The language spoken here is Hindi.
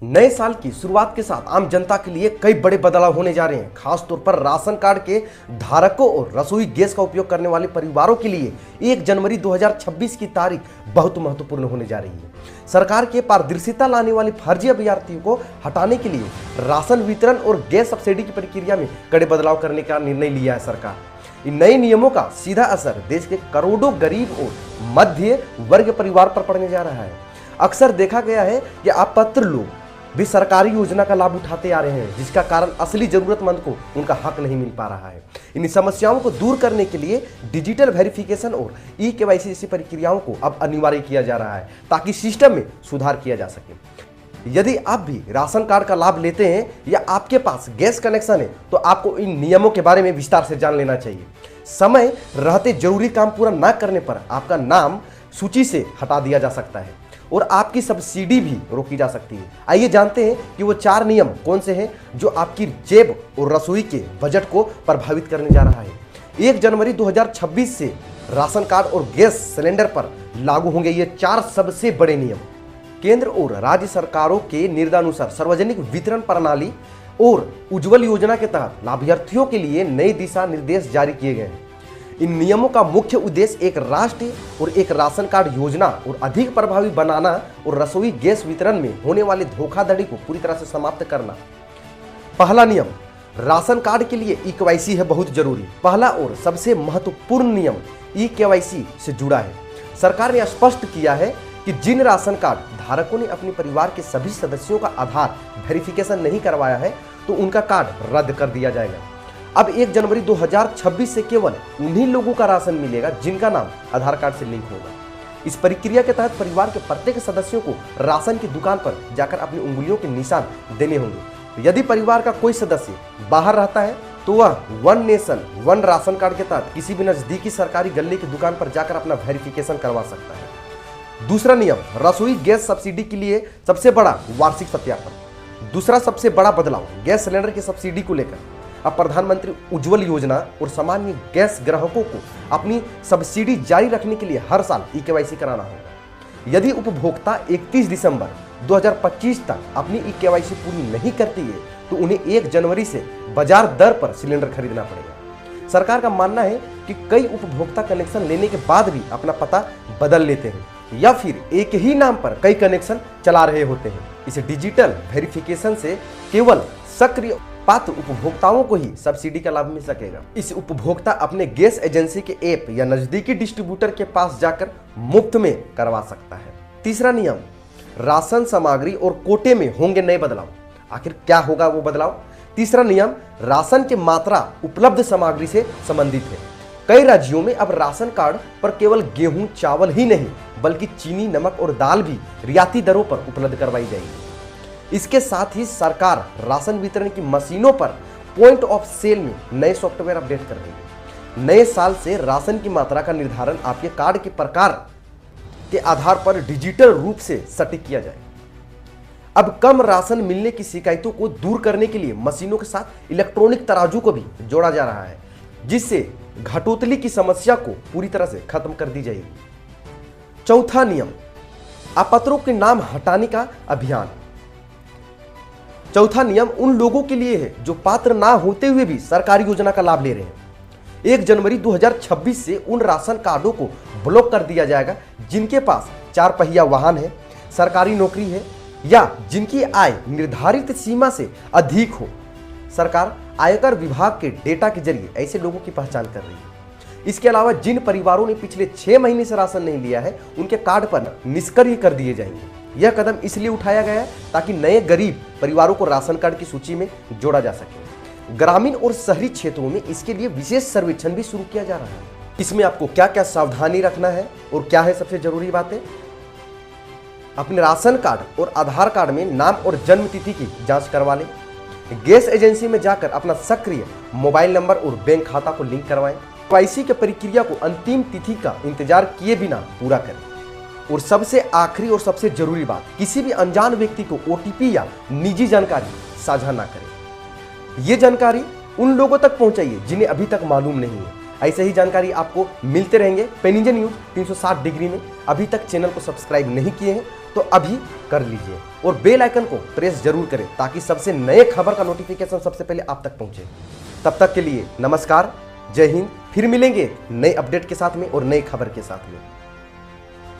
नए साल की शुरुआत के साथ आम जनता के लिए कई बड़े बदलाव होने जा रहे हैं। खास तौर पर राशन कार्ड के धारकों और रसोई गैस का उपयोग करने वाले परिवारों के लिए 1 जनवरी 2026 की तारीख बहुत महत्वपूर्ण होने जा रही है। सरकार के पारदर्शिता लाने वाले फर्जी अभ्यर्थियों को हटाने के लिए राशन वितरण और गैस सब्सिडी की प्रक्रिया में कड़े बदलाव करने का निर्णय लिया है सरकार। इन नए नियमों का सीधा असर देश के करोड़ों गरीब और मध्य वर्ग परिवार पर पड़ने जा रहा है। अक्सर देखा गया है कि अपात्र लोग भी सरकारी योजना का लाभ उठाते आ रहे हैं, जिसका कारण असली जरूरतमंद को उनका हक नहीं मिल पा रहा है। इन समस्याओं को दूर करने के लिए डिजिटल वेरिफिकेशन और ई-केवाईसी जैसी प्रक्रियाओं को अब अनिवार्य किया जा रहा है, ताकि सिस्टम में सुधार किया जा सके। यदि आप भी राशन कार्ड का लाभ लेते हैं या आपके पास गैस कनेक्शन है, तो आपको इन नियमों के बारे में विस्तार से जान लेना चाहिए। समय रहते जरूरी काम पूरा न करने पर आपका नाम सूची से हटा दिया जा सकता है और आपकी सब्सिडी भी रोकी जा सकती है। आइए जानते हैं कि वो 4 नियम कौन से हैं जो आपकी जेब और रसोई के बजट को प्रभावित करने जा रहा है। 1 जनवरी 2026 से राशन कार्ड और गैस सिलेंडर पर लागू होंगे ये 4 सबसे बड़े नियम। केंद्र और राज्य सरकारों के निर्देशानुसार सार्वजनिक वितरण प्रणाली और उज्ज्वल योजना के तहत लाभार्थियों के लिए नए दिशा निर्देश जारी किए गए हैं। इन नियमों का मुख्य उद्देश्य एक राष्ट्रीय और एक राशन कार्ड योजना और अधिक प्रभावी बनाना और रसोई गैस वितरण में होने वाली धोखाधड़ी को पूरी तरह से समाप्त करना। पहला नियम, राशन कार्ड के लिए ई-केवाईसी है बहुत जरूरी। पहला और सबसे महत्वपूर्ण नियम ई-केवाईसी से जुड़ा है। सरकार ने स्पष्ट किया है कि जिन राशन कार्ड धारकों ने अपने परिवार के सभी सदस्यों का आधार वेरिफिकेशन नहीं करवाया है, तो उनका कार्ड रद्द कर दिया जाएगा। अब 1 जनवरी 2026 से केवल उन्हीं लोगों का राशन मिलेगा जिनका नाम आधार कार्ड से लिंक होगा। इस प्रक्रिया के तहत परिवार के प्रत्येक सदस्यों को राशन की दुकान पर जाकर अपनी उंगलियों के निशान देने होंगे। यदि परिवार का कोई सदस्य बाहर रहता है, तो वह one nation one ration card के तहत किसी भी नजदीकी सरकारी गल्ले की दुकान पर जाकर अपना वेरिफिकेशन करवा सकता है। दूसरा नियम, रसोई गैस सब्सिडी के लिए सबसे बड़ा वार्षिक सत्यापन। दूसरा सबसे बड़ा बदलाव गैस सिलेंडर की सब्सिडी को लेकर। अब प्रधानमंत्री उज्ज्वल योजना और सामान्य गैस ग्राहकों को अपनी सब्सिडी जारी रखने के लिए हर साल ई-केवाईसी कराना होगा। यदि उपभोक्ता 31 दिसंबर 2025 तक अपनी ई-केवाईसी पूरी नहीं करती है, तो उन्हें 1 जनवरी से बाजार दर पर सिलेंडर खरीदना पड़ेगा। सरकार का मानना है कि कई उपभोक्ता कनेक्शन लेने के बाद भी अपना पता बदल लेते हैं या फिर एक ही नाम पर कई कनेक्शन चला रहे होते हैं। इस डिजिटल वेरिफिकेशन से केवल सक्रिय पात्र उपभोक्ताओं को ही सब्सिडी का लाभ मिल सकेगा। इस उपभोक्ता अपने गैस एजेंसी के ऐप या नजदीकी डिस्ट्रीब्यूटर के पास जाकर मुफ्त में करवा सकता है। तीसरा नियम, राशन सामग्री और कोटे में होंगे नए बदलाव। आखिर क्या होगा वो बदलाव? तीसरा नियम, राशन की मात्रा उपलब्ध सामग्री से संबंधित है। कई राज्यों में अब राशन कार्ड पर केवल गेहूं चावल ही नहीं, बल्कि चीनी, नमक और दाल भी रियायती दरों पर उपलब्ध करवाई जाएगी। इसके साथ ही सरकार राशन वितरण की मशीनों पर पॉइंट ऑफ सेल में नए सॉफ्टवेयर अपडेट कर रही है। नए साल से राशन की मात्रा का निर्धारण आपके कार्ड के प्रकार के आधार पर डिजिटल रूप से सटीक किया जाए। अब कम राशन मिलने की शिकायतों को दूर करने के लिए मशीनों के साथ इलेक्ट्रॉनिक तराजू को भी जोड़ा जा रहा है, जिससे घटोतली की समस्या को पूरी तरह से खत्म कर दी जाएगी। चौथा नियम, अपात्रों के नाम हटाने का अभियान। चौथा नियम उन लोगों के लिए है जो पात्र ना होते हुए भी सरकारी योजना का लाभ ले रहे हैं। 1 जनवरी 2026 से उन राशन कार्डों को ब्लॉक कर दिया जाएगा जिनके पास 4 पहिया वाहन है, सरकारी नौकरी है या जिनकी आय निर्धारित सीमा से अधिक हो। सरकार आयकर विभाग के डेटा के जरिए ऐसे लोगों की पहचान कर रही है। इसके अलावा जिन परिवारों ने पिछले 6 महीने से राशन नहीं लिया है, उनके कार्ड पर निष्क्रिय कर दिए जाएंगे। यह कदम इसलिए उठाया गया है ताकि नए गरीब परिवारों को राशन कार्ड की सूची में जोड़ा जा सके। ग्रामीण और शहरी क्षेत्रों में इसके लिए विशेष सर्वेक्षण भी शुरू किया जा रहा है। इसमें आपको क्या क्या सावधानी रखना है और क्या है सबसे जरूरी बातें? अपने राशन कार्ड और आधार कार्ड में नाम और जन्म तिथि की जांच करवा लें। गैस एजेंसी में जाकर अपना सक्रिय मोबाइल नंबर और बैंक खाता को लिंक करवाएं। केवाईसी की प्रक्रिया को अंतिम तिथि का इंतजार किए बिना पूरा करें। और सबसे आखिरी और सबसे जरूरी बात, किसी भी अनजान व्यक्ति को ओटीपी या निजी जानकारी साझा ना करें। ये जानकारी उन लोगों तक पहुंचाइए जिन्हें अभी तक मालूम नहीं है। ऐसे ही जानकारी आपको मिलते रहेंगे पैन इंडिया न्यूज 360 डिग्री में। अभी तक चैनल को सब्सक्राइब नहीं किए हैं तो अभी कर लीजिए और बेल आइकन को प्रेस जरूर करें ताकि सबसे नए खबर का नोटिफिकेशन सबसे पहले आप तक पहुंचे। तब तक के लिए नमस्कार, जय हिंद। फिर मिलेंगे नए अपडेट के साथ में और नए खबर के साथ में।